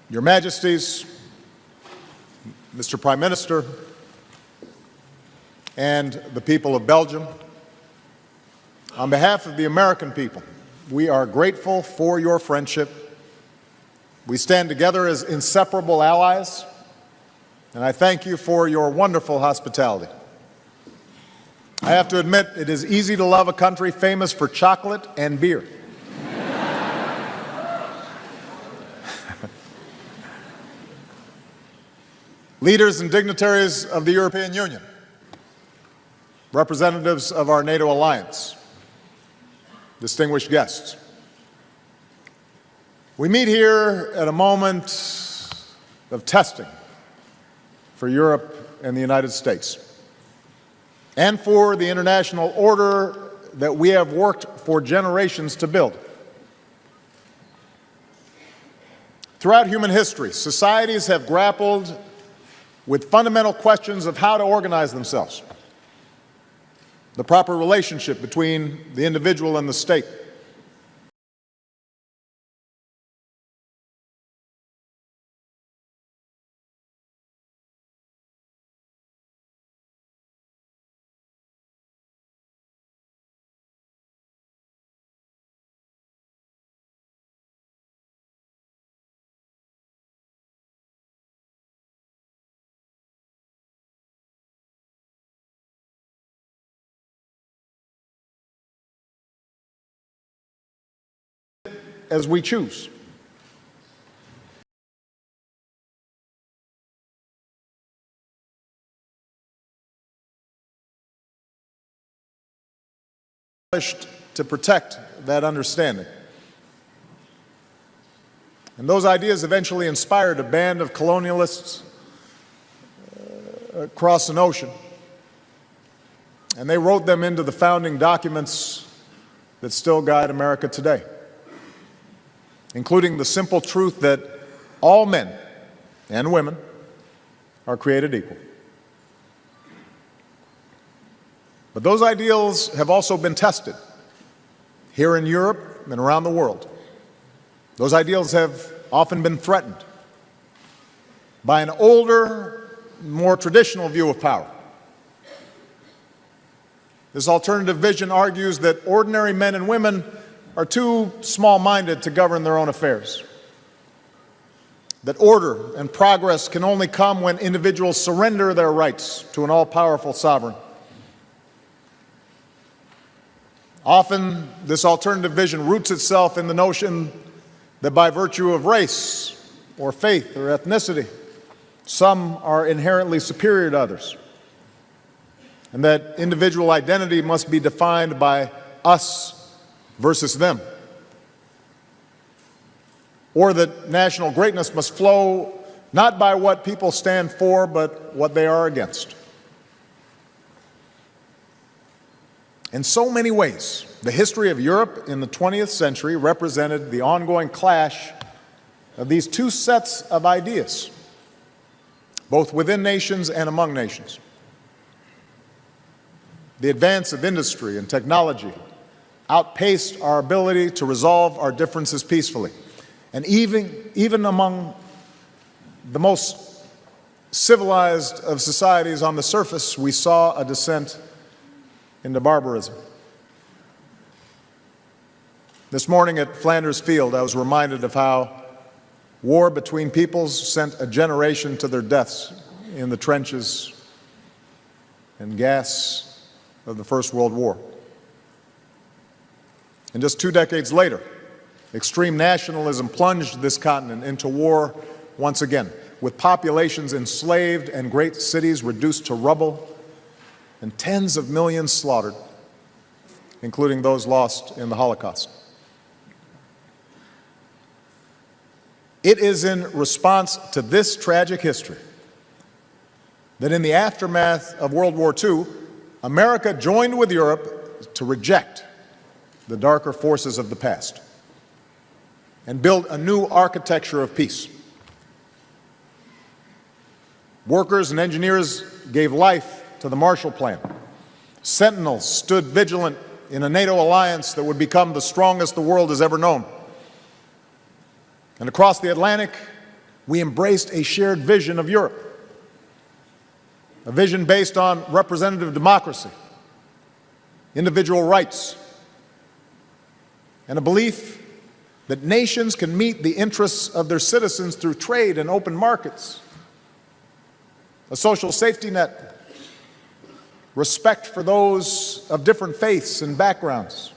Your Majesties, Mr. Prime Minister, and the people of Belgium, on behalf of the American people, we are grateful for your friendship. We stand together as inseparable allies, and I thank you for your wonderful hospitality. I have to admit, it is easy to love a country famous for chocolate and beer. Leaders and dignitaries of the European Union, representatives of our NATO alliance, distinguished guests, we meet here at a moment of testing for Europe and the United States, and for the international order that we have worked for generations to build. Throughout human history, societies have grappled with fundamental questions of how to organize themselves, the proper relationship between the individual and the state, as we choose. To protect that understanding. And those ideas eventually inspired a band of colonialists across an ocean, and they wrote them into the founding documents that still guide America today, including the simple truth that all men and women are created equal. But those ideals have also been tested here in Europe and around the world. Those ideals have often been threatened by an older, more traditional view of power. This alternative vision argues that ordinary men and women are too small-minded to govern their own affairs, that order and progress can only come when individuals surrender their rights to an all-powerful sovereign. Often, this alternative vision roots itself in the notion that by virtue of race or faith or ethnicity, some are inherently superior to others, and that individual identity must be defined by us versus them, or that national greatness must flow not by what people stand for, but what they are against. In so many ways, the history of Europe in the 20th century represented the ongoing clash of these two sets of ideas, both within nations and among nations. The advance of industry and technology outpaced our ability to resolve our differences peacefully. And even among the most civilized of societies on the surface, we saw a descent into barbarism. This morning at Flanders Field, I was reminded of how war between peoples sent a generation to their deaths in the trenches and gas of the First World War. And just 2 decades later, extreme nationalism plunged this continent into war once again, with populations enslaved and great cities reduced to rubble and tens of millions slaughtered, including those lost in the Holocaust. It is in response to this tragic history that in the aftermath of World War II, America joined with Europe to reject the darker forces of the past and build a new architecture of peace. Workers and engineers gave life to the Marshall Plan. Sentinels stood vigilant in a NATO alliance that would become the strongest the world has ever known. And across the Atlantic, we embraced a shared vision of Europe, a vision based on representative democracy, individual rights, and a belief that nations can meet the interests of their citizens through trade and open markets, a social safety net, respect for those of different faiths and backgrounds,